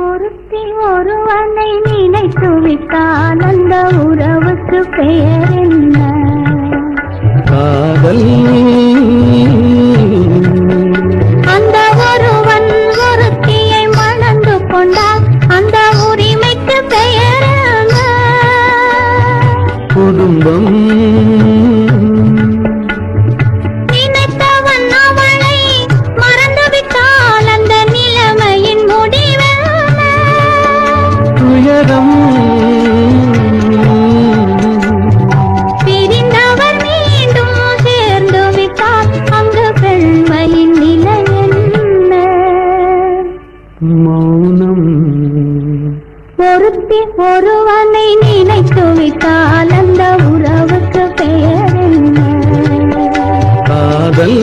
ஒருத்தி ஒருவனை நினைத்து விட்டால் அந்த உறவுக்கு பெயர் என்ன? காதல். அந்த ஒருவன் ஒருத்தியை மணந்து கொண்டால் அந்த உரிமைக்கு பெயர் என்ன? குடும்பம். நினைத்தவன் அவளை மறந்துவிட்டால் அந்த நிலைமையின் முடிவென்ன? துயரம். பிரிந்தவர் மீண்டும் சேர்ந்து விட்டால் அங்கு பெண்மையின் நிலை என்ன? மௌனம். ஒருத்தி ஒருவனை நினைத்து விட்டால் அந்த உறவுக்கு பெயர் என்ன? காதல்.